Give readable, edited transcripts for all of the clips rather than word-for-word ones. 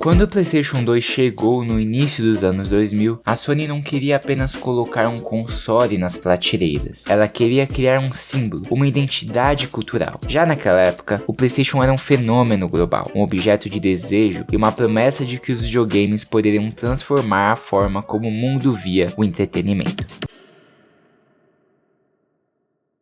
Quando o PlayStation 2 chegou no início dos anos 2000, a Sony não queria apenas colocar um console nas prateleiras, ela queria criar um símbolo, uma identidade cultural. Já naquela época, o PlayStation era um fenômeno global, um objeto de desejo e uma promessa de que os videogames poderiam transformar a forma como o mundo via o entretenimento.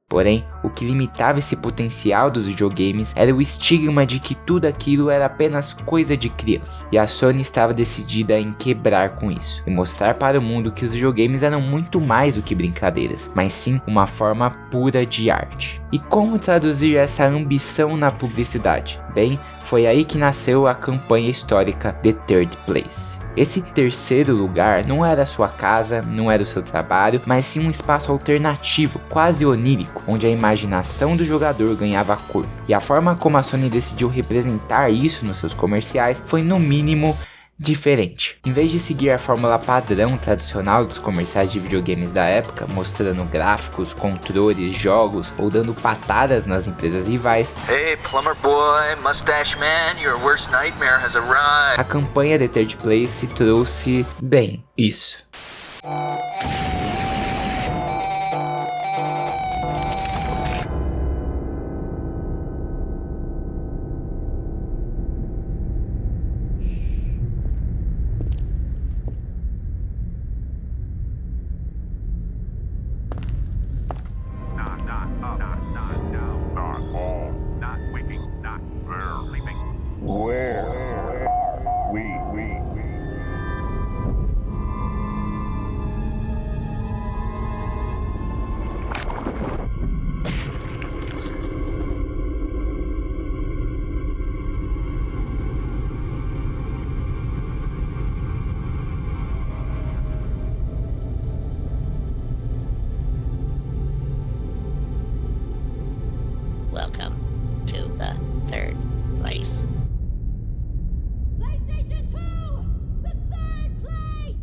Porém, o que limitava esse potencial dos videogames era o estigma de que tudo aquilo era apenas coisa de criança. E a Sony estava decidida em quebrar com isso e mostrar para o mundo que os videogames eram muito mais do que brincadeiras, mas sim uma forma pura de arte. E como traduzir essa ambição na publicidade? Bem, foi aí que nasceu a campanha histórica The Third Place. Esse terceiro lugar não era sua casa, não era o seu trabalho, mas sim um espaço alternativo, quase onírico, onde a imaginação do jogador ganhava corpo. E a forma como a Sony decidiu representar isso nos seus comerciais foi no mínimo diferente. Em vez de seguir a fórmula padrão tradicional dos comerciais de videogames da época, mostrando gráficos, controles, jogos ou dando patadas nas empresas rivais, Hey, plumber boy, mustache man, your worst nightmare has arrived. A campanha The Third Place trouxe, bem, isso. Welcome to the third place. PlayStation 2! The third place!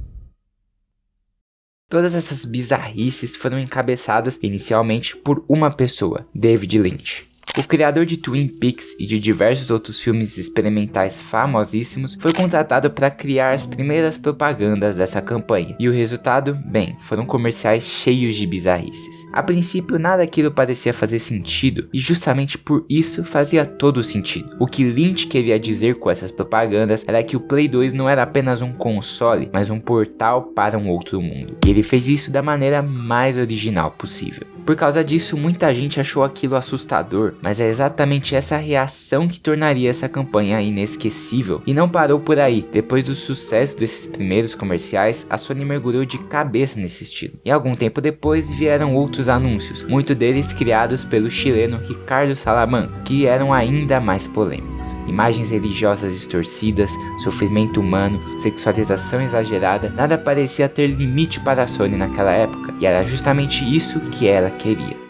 Todas essas bizarrices foram encabeçadas inicialmente por uma pessoa, David Lynch. O criador de Twin Peaks e de diversos outros filmes experimentais famosíssimos foi contratado para criar as primeiras propagandas dessa campanha. E o resultado? Bem, foram comerciais cheios de bizarrices. A princípio nada daquilo parecia fazer sentido e justamente por isso fazia todo sentido. O que Lynch queria dizer com essas propagandas era que o Play 2 não era apenas um console, mas um portal para um outro mundo. E ele fez isso da maneira mais original possível. Por causa disso, muita gente achou aquilo assustador, mas é exatamente essa reação que tornaria essa campanha inesquecível. E não parou por aí. Depois do sucesso desses primeiros comerciais, a Sony mergulhou de cabeça nesse estilo. E algum tempo depois vieram outros anúncios, muitos deles criados pelo chileno Ricardo Salamanca, que eram ainda mais polêmicos. Imagens religiosas distorcidas, sofrimento humano, sexualização exagerada, nada parecia ter limite para a Sony naquela época, e era justamente isso que ela queria.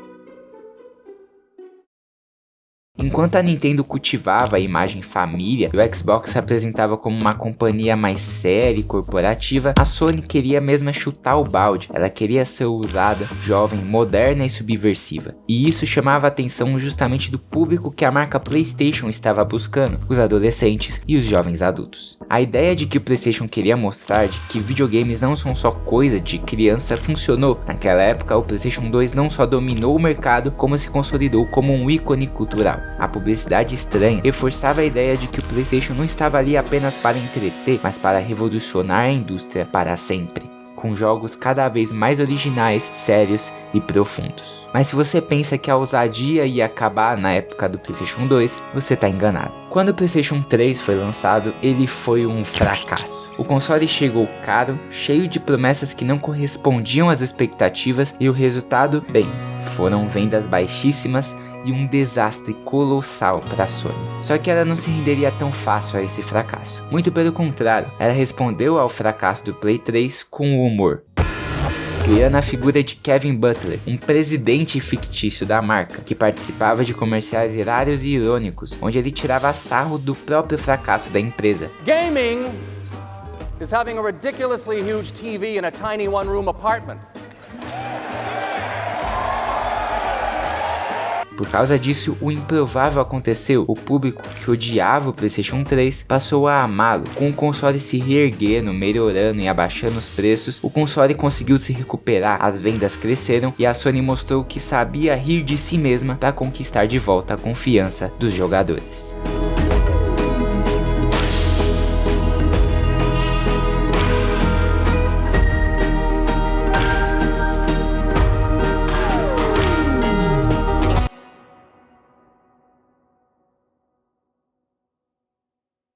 Enquanto a Nintendo cultivava a imagem família e o Xbox se apresentava como uma companhia mais séria e corporativa, a Sony queria mesmo chutar o balde. Ela queria ser ousada, jovem, moderna e subversiva. E isso chamava a atenção justamente do público que a marca PlayStation estava buscando, os adolescentes e os jovens adultos. A ideia de que o PlayStation queria mostrar de que videogames não são só coisa de criança funcionou. Naquela época, o PlayStation 2 não só dominou o mercado, como se consolidou como um ícone cultural. A publicidade estranha reforçava a ideia de que o PlayStation não estava ali apenas para entreter, mas para revolucionar a indústria para sempre, com jogos cada vez mais originais, sérios e profundos. Mas se você pensa que a ousadia ia acabar na época do PlayStation 2, você está enganado. Quando o PlayStation 3 foi lançado, ele foi um fracasso. O console chegou caro, cheio de promessas que não correspondiam às expectativas e o resultado, bem, foram vendas baixíssimas e um desastre colossal para a Sony. Só que ela não se renderia tão fácil a esse fracasso. Muito pelo contrário, ela respondeu ao fracasso do Play 3 com o humor, criando a figura de Kevin Butler, um presidente fictício da marca, que participava de comerciais hilários e irônicos, onde ele tirava sarro do próprio fracasso da empresa. Gaming is having a ridiculously huge TV in a tiny one-room apartment. Por causa disso, o improvável aconteceu. O público que odiava o PlayStation 3 passou a amá-lo. Com o console se reerguendo, melhorando e abaixando os preços, o console conseguiu se recuperar, as vendas cresceram e a Sony mostrou que sabia rir de si mesma para conquistar de volta a confiança dos jogadores.